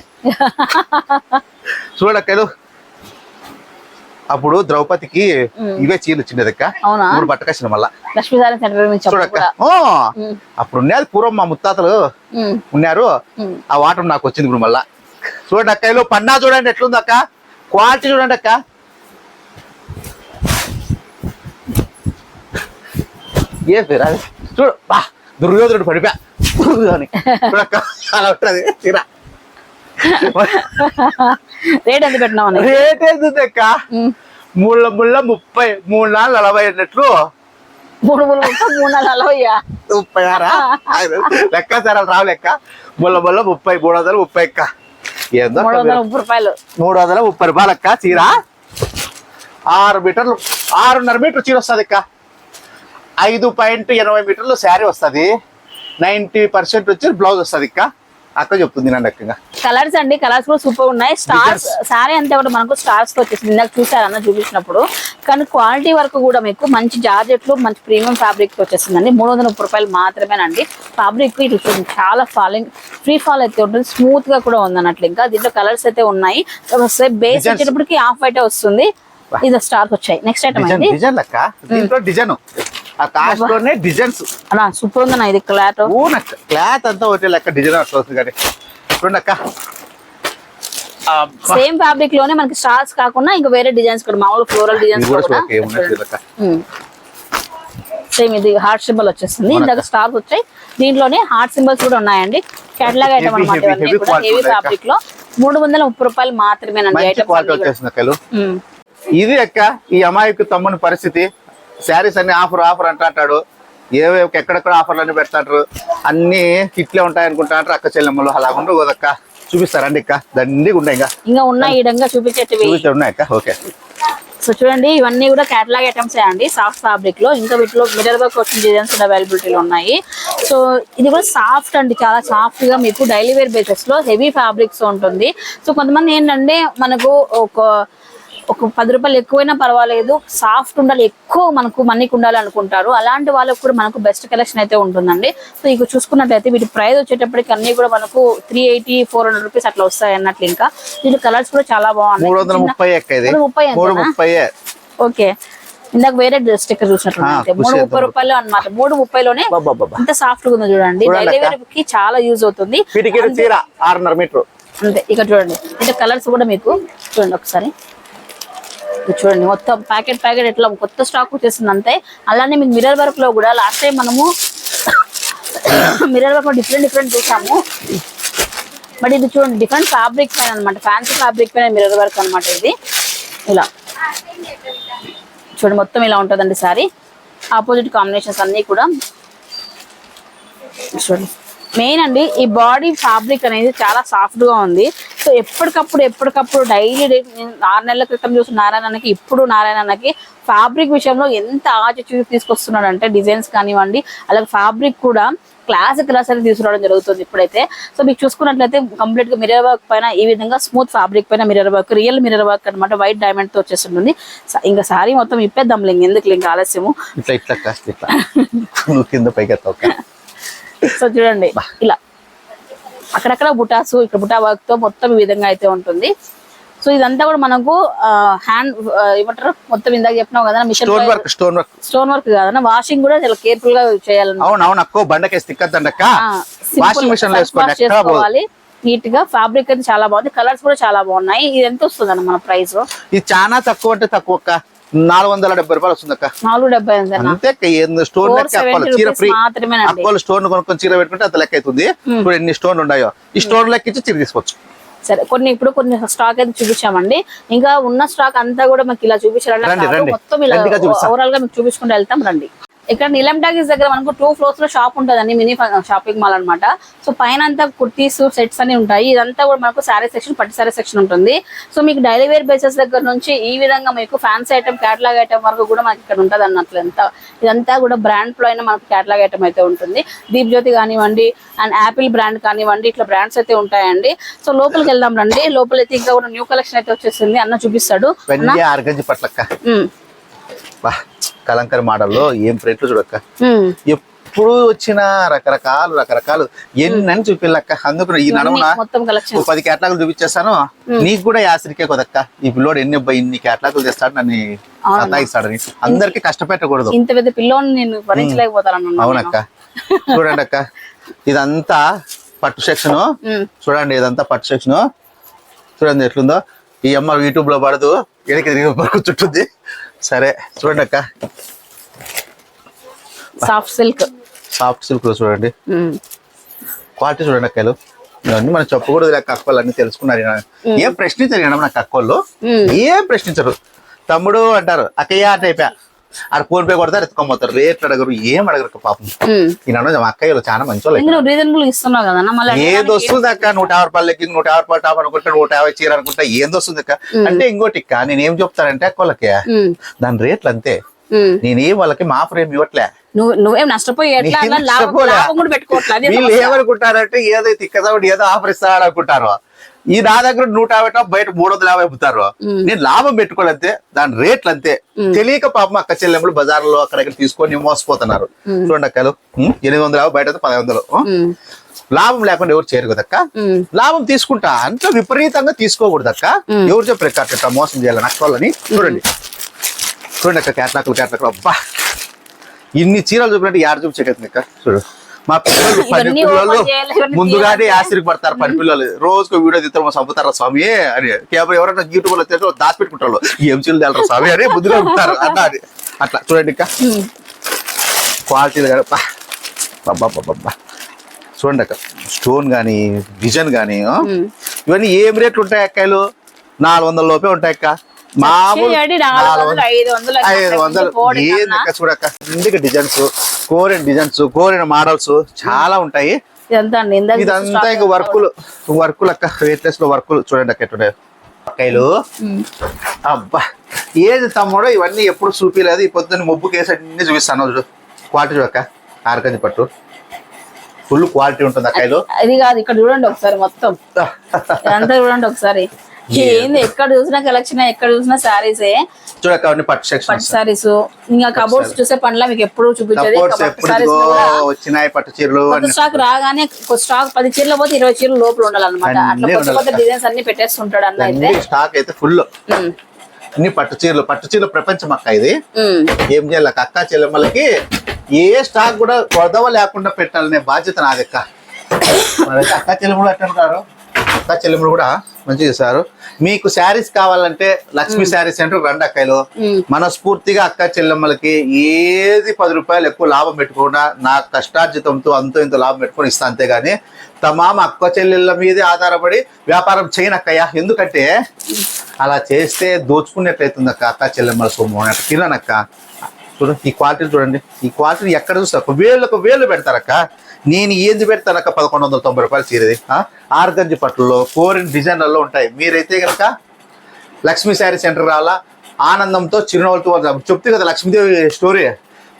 చూడక్కలు, అప్పుడు ద్రౌపదికి ఇవే చీరలు చిన్నదక్క. ఇప్పుడు పట్టుకొచ్చిన మళ్ళా చూడక్క. అప్పుడు ఉన్నది పూర్వం మా ముత్తాతలు ఉన్నారు, ఆ వాటర్ నాకు వచ్చింది ఇప్పుడు మళ్ళా. చూడండి అక్కలు, పన్నా చూడండి ఎట్లుంది అక్క. క్వాలిటీ చూడండి అక్క. ఏ పేరు అది చూడు, బా దుర్యోధనుడు పడిపోయా చూడక్క. అలా ఉంటుంది చీర.
రేట్ ఎంత పెట్టినావు?
రేట్ ఏంది అక్క, 3 ముళ్ళ 30, 3 నాలుగు 40 అన్నట్లు.
3 ముళ్ళ 30, 3 నాలుగు 40,
36 లెక్క సార్ రావు లెక్క. 3 ముళ్ళ 30, 330 అక్క. ఏందో
330 రూపాయలు,
330 రూపాయలు అక్క చీర. 6 మీటర్లు, 6.5 మీటర్ చీర వస్తుంది అక్క. 5.80 మీటర్లు శారీ వస్తుంది. 90% వచ్చి బ్లౌజ్ వస్తుంది అక్క. అక్క చెప్తుంది నండి అక్క.
కలర్స్ అండి, కలర్స్ కూడా సూపర్ ఉన్నాయి. స్టార్స్ సారీ అంతే కూడా మనకు స్టార్స్ తో వచ్చేసింది, ఇందాక చూసారన్న చూపించినప్పుడు. కానీ క్వాలిటీ వరకు కూడా మీకు మంచి జార్జెట్లు, మంచి ప్రీమియం ఫ్యాబ్రిక్ వచ్చేసిందండి. 330 రూపాయలు మాత్రమేనండి. ఫ్యాబ్రిక్ ఇటు చాలా ఫాలింగ్ ఫ్రీ ఫాల్ అయితే ఉంటుంది, స్మూత్ గా కూడా ఉంది అన్నట్లు. ఇంకా దీంట్లో కలర్స్ అయితే ఉన్నాయి. బేస్ వచ్చేటప్పటికి ఆఫ్ వైట్ వస్తుంది. ఇది స్టార్స్ వచ్చాయి. నెక్స్ట్ ఐటమ్
డిజైన్ అక్క. దీంట్లో డిజైన్ ఆ కాస్ట్ లోనే డిజైన్స్
అలా సూపర్ ఉంది. ఇది క్లాత్
క్లాత్ అంతా ఒకటే లెక్క, డిజైన్ అట్లా వస్తుంది. కానీ చూడండి అక్క,
సేమ్ ఫ్యాబ్రిక్ లోనే మనకి స్టార్స్ కాకుండా ఇంకా వేరే డిజైన్స్ కూడా, మామూలు ఫ్లోరల్ డిజైన్స్ కూడా సేమ్. ఇది హార్ట్ సింబల్ వచ్చేస్తుంది, ఇందాక స్టార్స్ వచ్చాయి. దీంట్లోనే హార్ట్ సింబల్స్ కూడా ఉన్నాయండి. కేటలాగ్ ఐటమ్ అనమాట. హెవీ ఫ్యాబ్రిక్ లో 330 రూపాయలు మాత్రమేనండి ఐటమ్.
ఇది అక్క ఈ అమాయకు తమ్ముని పరిస్థితి. శారీస్ అన్ని ఆఫర్ ఆఫర్ అంటాడు, ఎక్కడెక్కడ ఆఫర్లు అన్ని పెడతారు, అన్ని కిట్లే ఉంటాయి అనుకుంటారు. అక్క చెల్లెమ్మలు అలా ఉండవు కదక్క. చూపిస్తారండి అక్క, దండిగా ఉన్నాయి.
ఇంకా ఉన్నాయి ఈ విధంగా చూపించేటివి
ఉన్నాయి అక్క. ఓకే,
సో చూడండి ఇవన్నీ కూడా కేటలాగ్ ఐటమ్స్ అండి, సాఫ్ట్ ఫ్యాబ్రిక్ లో. ఇంకా వీటిలో మిర్రర్ వర్క్ వచ్చిన డిజైన్స్ కూడా అవైలబిలిటీలో ఉన్నాయి. సో ఇది కూడా సాఫ్ట్ అండి, చాలా సాఫ్ట్ గా మీకు డైలీ వేర్ బేసెస్ లో హెవీ ఫ్యాబ్రిక్స్ ఉంటుంది. సో కొంతమంది ఏంటంటే మనకు ఒక 10 రూపాయలు ఎక్కువైనా పర్వాలేదు, సాఫ్ట్ ఉండాలి, ఎక్కువ మనకు మనీకి ఉండాలి అనుకుంటారు. అలాంటి వాళ్ళకు కూడా మనకు బెస్ట్ కలెక్షన్ అయితే ఉంటుందండి. సో ఇక చూసుకున్నట్లయితే వీటి ప్రైస్ వచ్చేటప్పటికి అన్ని కూడా మనకు 380, 400 రూపీస్ అట్లా వస్తాయి అన్నట్లు. ఇంకా దీని కలర్స్ కూడా చాలా బాగున్నాయి.
330.
ఓకే, ఇందాక వేరే స్టిక్కర్ చూసినట్టు 330 రూపాయలు అనమాట. 330లోనే ఎంత సాఫ్ట్ గా ఉందో చూడండి. డైలీ వేర్ కి చాలా యూజ్ అవుతుంది.
6.5 మీటర్
అంతే. ఇక చూడండి, అంటే కలర్స్ కూడా మీకు చూడండి ఒకసారి. ఇది చూడండి మొత్తం ప్యాకెట్ ఎట్లా కొత్త స్టాక్ వచ్చేస్తుంది అంతే. అలానే మీకు మిర్రర్ వర్క్ లో కూడా లాస్ట్ టైం మనము మిర్రర్ వర్క్ లో డిఫరెంట్ చూసాము. బట్ ఇది చూడండి డిఫరెంట్ ఫ్యాబ్రిక్ పైన అనమాట, ఫ్యాన్సీ ఫ్యాబ్రిక్ పైన మిర్రర్ వర్క్ అనమాట. ఇది ఇలా చూడండి మొత్తం ఇలా ఉంటుందండి సారీ. ఆపోజిట్ కాంబినేషన్స్ అన్ని కూడా చూడండి. మెయిన్ అండి ఈ బాడీ ఫ్యాబ్రిక్ అనేది చాలా సాఫ్ట్ గా ఉంది. సో ఎప్పటికప్పుడు డైలీ 6 నెలల క్రితం చూసిన నారాయణకి ఇప్పుడు నారాయణకి ఫ్యాబ్రిక్ విషయంలో ఎంత ఆచి తీసుకొస్తున్నాడు అంటే డిజైన్స్ కానివ్వండి, అలాగే ఫ్యాబ్రిక్ కూడా క్లాసిక్ కలర్స్ అనేది తీసుకురావడం జరుగుతుంది ఇప్పుడైతే. సో మీకు చూసుకున్నట్లయితే కంప్లీట్ గా మిర్రర్ వర్క్ పైన ఈ విధంగా స్మూత్ ఫ్యాబ్రిక్ పైన mirror work, real mirror work అనమాట, వైట్ డైమండ్ తో వచ్చేస్తుంది. ఇంకా సారీ మొత్తం ఇప్పేద్దాం ఎందుకు ఇంకా ఆలస్యము. సో చూడండి ఇలా అక్కడక్కడ బుటాసు, ఇక్కడ బుటా వర్క్ తో మొత్తం ఈ విధంగా అయితే ఉంటుంది. సో ఇదంతా కూడా మనకు హ్యాండ్ ఏమంటారు మొత్తం ఇందాక చెప్పినావు కదా మిషన్ స్టోన్ వర్క్ కాదన్న, వాషింగ్ కూడా చాలా కేర్ఫుల్ గా చేసుకోవాలి నీట్ గా. ఫ్యాబ్రిక్ అయితే చాలా బాగుంది, కలర్స్ కూడా చాలా బాగున్నాయి. ఇది ఎంత వస్తుంది అన్న మన ప్రైస్?
ఇది చాలా తక్కువ అంటే తక్కువ 470 రూపాయలు వస్తుంది అక్క.
470
అంతే. స్టోన్ చీర ఫ్రీ, స్టోన్ కొనుక్కొని చీర పెట్టుకుంటే అంత లెక్క అవుతుంది. ఇప్పుడు ఎన్ని స్టోన్లు ఉన్నాయో ఈ స్టోన్ లెక్క ఇచ్చి చీర తీసుకోవచ్చు.
సరే ఇప్పుడు కొన్ని స్టాక్ అయితే చూపించామండి. ఇంకా ఉన్న స్టాక్ అంతా కూడా మాకు ఇలా చూపించాలంటే మొత్తం ఇలా ఓవరాల్ గా మీకు చూపించుకుంటూ వెళ్తాం రండి. ఇక్కడ నీలం టాకీస్ దగ్గర మనకు 2 floors లో షాప్ ఉంటుందండి, మినీ షాపింగ్ మాల్ అనమాట. సో పైన అంతా కుర్తీస్ సెట్స్ అని ఉంటాయి. ఇదంతా కూడా మనకు శారీ సెక్షన్, పట్టు శారీ సెక్షన్ ఉంటుంది. సో మీకు డైలీ వేర్ బేసెస్ దగ్గర నుంచి ఈ విధంగా మీకు ఫ్యాన్సీ ఐటమ్, క్యాటలాగ్ ఐటమ్ వరకు కూడా మనకి ఇక్కడ ఉంటుంది అన్నట్లు. ఇదంతా కూడా బ్రాండ్ లో అయినా మనకు క్యాటలాగ్ ఐటమ్ అయితే ఉంటుంది. దీప్ జ్యోతి కానివ్వండి అండ్ యాపిల్ బ్రాండ్ కానివ్వండి, ఇట్లా బ్రాండ్స్ అయితే ఉంటాయండి. సో లోపలికి వెళ్దాం రండి. లోపలైతే ఇంకా కూడా న్యూ కలెక్షన్ అయితే వచ్చేసింది, అన్న చూపిస్తాడు.
కలంకర్ మోడల్లో ఏం ప్రింట్లు చూడక్క, ఎప్పుడు వచ్చిన రకరకాలు ఎన్ని చూపిల్లక్క. అందుకు ఈ నడవన 10 కేటలాగులు చూపించేస్తాను. నీకు కూడా యాసరికే కొదక్క, ఈ పిల్లోడు ఇన్ని కేటలాగులు తెస్తాడు, నన్ను సతాయిస్తాడని. అందరికి కష్టపెట్టకూడదు.
ఇంత పెద్ద పిల్లోని నేను భరించలేకపోతాను.
అవునక్క. చూడండి అక్క, ఇదంతా పట్టు సెక్షన్. చూడండి ఇదంతా పట్టు సెక్షన్. చూడండి ఎట్లుందో. ఈ అమ్మ యూట్యూబ్ లో పడదు, ఎడికి చుట్టుంది. సరే చూడండి అక్క,
సాఫ్ట్ సిల్క్
చూడండి. క్వాలిటీ చూడండి అక్కలు. ఇవన్నీ మనం చెప్పకూడదు లేక అక్కలు అన్ని తెలుసుకున్నారు. ఏం ప్రశ్నించారు నాకు అక్కలు, ఏం ప్రశ్నించరు. తమ్ముడు అంటారు, అక్కయ్య అంటే అయిపోయా. ఆడ ఫోన్ పే కొడతారు, ఎత్తుకోపోతారు, రేట్లు అడగరు, ఏం అడగరు పాపం. ఈయన మా అక్కయ్యలు చాలా మంచి వాళ్ళు. ఏది వస్తుంది అక్క, 150 రూపాయలకి 150 రూపాయలు టాప్ అనుకుంటా, 150 చీర అనుకుంటా, ఏంది వస్తుంది అక్క అంటే. ఇంకోటి అక్క, నేనేం చెప్తానంటే అక్కలకి దాని రేట్లు అంతే. నేనేం వాళ్ళకి మా ఫ్రేమ్ ఇవ్వట్లే.
నువ్వేం నష్టపోయి
వీళ్ళు ఏమనుకుంటారంటే ఏదో తిక్కదాడు ఏదో ఆఫర్ ఇస్తాడు అనుకుంటారు. ఈ నా దగ్గర 150 బయట 350 అమ్ముతారు. నేను లాభం పెట్టుకోవాలంతే, దాని రేట్లు అంతే. తెలియక పాపం అక్క చెల్లెములు బజార్లో అక్కడెక్కడ తీసుకొని మోసపోతున్నారు. చూడండి అక్కలు, 850 బయట 1500. లాభం లేకుండా ఎవరు చేయరు కదక్క. లాభం తీసుకుంటా అంత విపరీతంగా తీసుకోకూడదు అక్క. ఎవరు చెప్పారు ఇట్లా మోసం చేయాలని అక్కలని. చూడండి అక్క, కేటలాకులు అబ్బా, ఇన్ని చీరలు చూపినట్టు 6 చూపించేది అక్క. చూడు మా పిల్లలు 10 పిల్లలు ముందుగానే ఆశ్చర్యపడతారు. 10 పిల్లలు రోజుకు వీడియో తీస్తారు, చంపుతారా స్వామి అని. కేవలం ఎవరైనా యూట్యూబ్ లో తెచ్చి దాచిపెట్టుకుంటారు, ఏం చీరలు తెలరా స్వామి అని ముందుగా ఉంటారు అన్న. అట్లా చూడండి అక్క, క్వాలిటీ బాబా. చూడండి అక్క, స్టోన్ గానీ డిజైన్ గానీ ఇవన్నీ ఏం రేట్లు ఉంటాయి అక్కాయలు? 400 లోపే ఉంటాయి అక్క. మామూలు 500 ఏందక్క. చూడక్క, ఇందుకు డిజైన్స్, కోరిన మోడల్స్ చాలా ఉంటాయి. ఇదంతా ఇంకా వర్కులు అక్క, వెయిట్లెస్ లో వర్కులు. చూడండి అక్క ఎట్లున్నాయి అక్కాయలు. అబ్బా ఏది తమ్ముడో ఇవన్నీ ఎప్పుడు చూపించలేదు. ఈ పొద్దున్న మొబ్బు కేసు అన్ని చూపిస్తాను. చూడు క్వాలిటీ చూడక్క, ఆర్గంజి పట్టు ఫుల్ క్వాలిటీ ఉంటుంది అక్కాయలు.
అది కాదు, ఇక్కడ చూడండి ఒకసారి మొత్తం అంతా చూడండి ఒకసారి. ఏంది ఎక్కడ చూసినా కలెక్షన్, ఎక్కడ చూసినా సారీస్.
చూడక పట్టు
సారీస్. ఇంకా కబోర్డ్స్ చూసే పనిలా మీకు ఎప్పుడు చూపించేది
వచ్చినాయి పట్టు చీరలు.
స్టాక్ రాగానే స్టాక్ 10 చీరలు పోతే 20 చీరలు లోపల ఉండాలన్నమాట. అట్లా కొత్త డిజైన్స్ అన్ని పెట్టేస్తుంటాడు అన్న. అయితే
స్టాక్ అయితే ఫుల్ అన్ని పట్టు చీరలు ప్రపంచం అక్క. ఇది ఏం చేయాలి అక్క చెల్లెమ్మలకి, ఏ స్టాక్ కూడా కొదవ లేకుండా పెట్టాలనే బాధ్యత నాదక్క. అక్క చెల్లెమ్మలు ఎట్లా ఉంటారు, అక్క చెల్లెములు కూడా మంచిగా చేశారు. మీకు శారీస్ కావాలంటే లక్ష్మీ శారీ సెంటర్ రండి అక్కలు. మనస్ఫూర్తిగా అక్క చెల్లెమ్మలకి ఏది 10 రూపాయలు ఎక్కువ లాభం పెట్టుకోకుండా నా కష్టార్జితంతో అంతో ఇంత లాభం పెట్టుకొని ఇస్తా. అంతేగాని తమామ అక్క చెల్లెళ్ళ మీదే ఆధారపడి వ్యాపారం చేయనక్కయ్యా. ఎందుకంటే అలా చేస్తే దోచుకున్నట్లయితుంది అక్క. అక్క చెల్లెమ్మల సొమ్ము తిననక్క. చూడండి ఈ క్వాలిటీ చూడండి. ఈ క్వాలిటీ ఎక్కడ చూస్తారు? వేలు పెడతారక్క. నేను ఏంది పెడతానక్క? 1190 రూపాయలు చీరది. ఆర్గంజి పట్టుల్లో కోరిన్ డిజైన్లలో ఉంటాయి. మీరైతే కనుక లక్ష్మీ శారీ సెంటర్ రావాలా, ఆనందంతో చిరునవ్వులతో చెప్తే కదా లక్ష్మీదేవి స్టోరీ.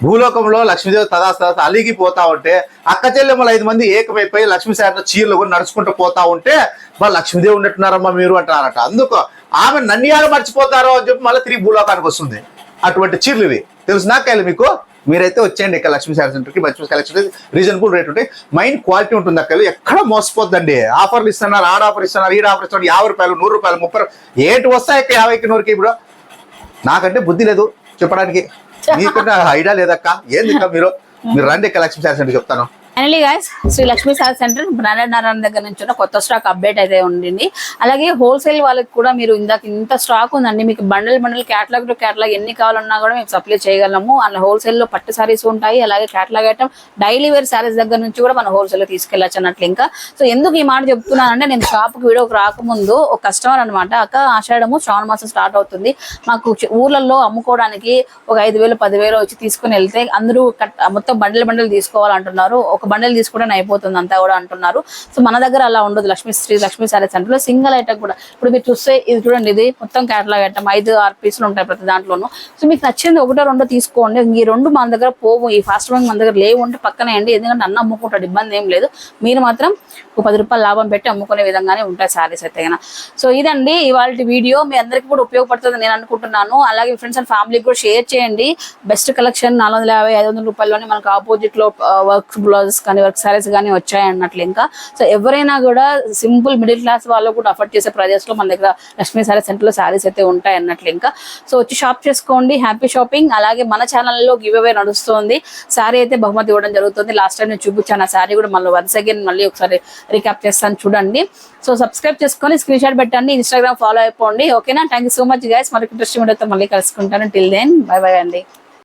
భూలోకంలో లక్ష్మీదేవి తదా అలిగిపోతా ఉంటే అక్క చెల్లెమ్మలు 5 మంది ఏకమైపోయి లక్ష్మీ శారీలో చీరలు కూడా నడుచుకుంటూ పోతా ఉంటే వాళ్ళు లక్ష్మీదేవి ఉన్నట్టున్నారమ్మా మీరు అంటారట. అందుకు ఆమె నన్యాలు మర్చిపోతారో అని చెప్పి మళ్ళీ తిరిగి భూలోకానికి వస్తుంది. అటువంటి చీరలు ఇవి తెలుసు నాకైనా మీకు. మీరైతే వచ్చేయండి ఇక్కడ లక్ష్మీ శారీ సెంటర్కి. మంచి కలెక్షన్, రీజనబుల్ రేట్ ఉంటాయి, మైండ్ క్వాలిటీ ఉంటుంది అక్కడ. ఎక్కడ మోసపోద్దండి. ఆఫర్లు ఇస్తున్నారు, ఆడ ఆఫర్ ఇస్తున్నారు, ఈడ ఆఫర్ ఇస్తున్నారు. 50 రూపాయలు, 100 రూపాయలు, 30 ఏటి వస్తాయి 50కి 100కి. ఇప్పుడు నాకంటే బుద్ధి లేదు చెప్పడానికి, మీకన్నా ఐడియా లేదక్క. ఏంది మీరు రండి ఇక్కడ లక్ష్మీ శారీ సెంటర్ చెప్తాను.
Finally guys, Sri Lakshmi sari centre branded Narayana దగ్గర నుంచి ఉన్న కొత్త స్టాక్ అప్డేట్ అయితే ఉండింది. అలాగే హోల్సేల్ వాళ్ళకి కూడా మీరు ఇంత స్టాక్ ఉందండి, మీకు బండల్ క్యాటలాగ్ టు క్యాటలాగ్ ఎన్ని కావాలన్నా కూడా మేము సప్లై చేయగలము. అలా హోల్సేల్ లో పట్టు సారీస్ ఉంటాయి, అలాగే catalogue item daily wear sarees దగ్గర నుంచి కూడా మన హోల్సేల్ లో తీసుకెళ్ళచ్చు అన్నట్లు. ఇంకా సో ఎందుకు ఈ మాట చెప్తున్నానంటే, నేను షాప్ కి వీడియోకి రాకముందు ఒక కస్టమర్ అనమాట, అక్క ఆషాఢము శ్రావణ మాసం స్టార్ట్ అవుతుంది, మాకు ఊర్లలో అమ్ముకోవడానికి ఒక 5,000 10,000 వచ్చి తీసుకుని వెళ్తే అందరూ మొత్తం బండల్ తీసుకోవాలంటున్నారు. ఒక బండల్ తీసుకోవడానికి అయిపోతుంది అంతా కూడా అంటున్నారు. సో మన దగ్గర అలా ఉండదు. శ్రీ లక్ష్మీ శారీ సెంటర్ లో సింగిల్ ఐటమ్ కూడా ఇప్పుడు మీరు చూస్తే ఇది చూడండి, ఇది మొత్తం క్యాటలాగ్ ఐటమ్ 5-6 పీసులు ఉంటాయి ప్రతి దాంట్లోనూ. సో మీకు నచ్చింది 1-2 తీసుకోండి. ఈ 2 మన దగ్గర పోవు, ఈ ఫాస్ట్ మన దగ్గర లేవు అంటే పక్కనే అండి. ఎందుకంటే అన్న అమ్ముకుంటాడు, ఇబ్బంది ఏం లేదు. మీరు మాత్రం ఒక 10 రూపాయలు లాభం పెట్టి అమ్ముకునే విధంగానే ఉంటాయి శారీస్ అయితే. సో ఇదండి ఇవాళ వీడియో. మీ అందరికీ కూడా ఉపయోగపడుతుంది నేను అనుకుంటున్నాను. అలాగే ఫ్రెండ్స్ అండ్ ఫ్యామిలీకి కూడా షేర్ చేయండి. బెస్ట్ కలెక్షన్ 450-500 రూపాయల్లోనే మనకు ఆపోజిట్ లో వర్క్ బ్లౌజెస్ కానీ వర్క్ సారీస్ కానీ వచ్చాయి అన్నట్లు. ఇంకా సో ఎవరైనా కూడా సింపుల్ మిడిల్ క్లాస్ వాళ్ళు కూడా అఫోర్డ్ చేసే ప్రైజెస్ లో మన దగ్గర లక్ష్మీ శారీ సెంటర్ లో శారీస్ అయితే ఉంటాయి అన్నట్లు. ఇంకా సో వచ్చి షాప్ చేసుకోండి, హ్యాపీ షాపింగ్. అలాగే మన ఛానల్లో గివ్ అవే నడుస్తుంది. శారీ అయితే బహుమతి ఇవ్వడం జరుగుతుంది. లాస్ట్ టైం నేను చూపించాను ఆ శారీ కూడా మళ్ళీ వన్స్ అగైన్ మళ్ళీ ఒకసారి రీక్యాప్ చేస్తాను చూడండి. సో సబ్స్క్రైబ్ చేసుకొని స్క్రీన్ షాట్ పెట్టండి, ఇన్స్టాగ్రామ్ ఫాలో అయిపోండి. ఓకేనా? Thank you so much guys. మరొక ఇంట్రెస్టింగ్ వీడియోతో మళ్ళీ కలుసుకుంటాను. టిల్ దెన్ బై బై అండి.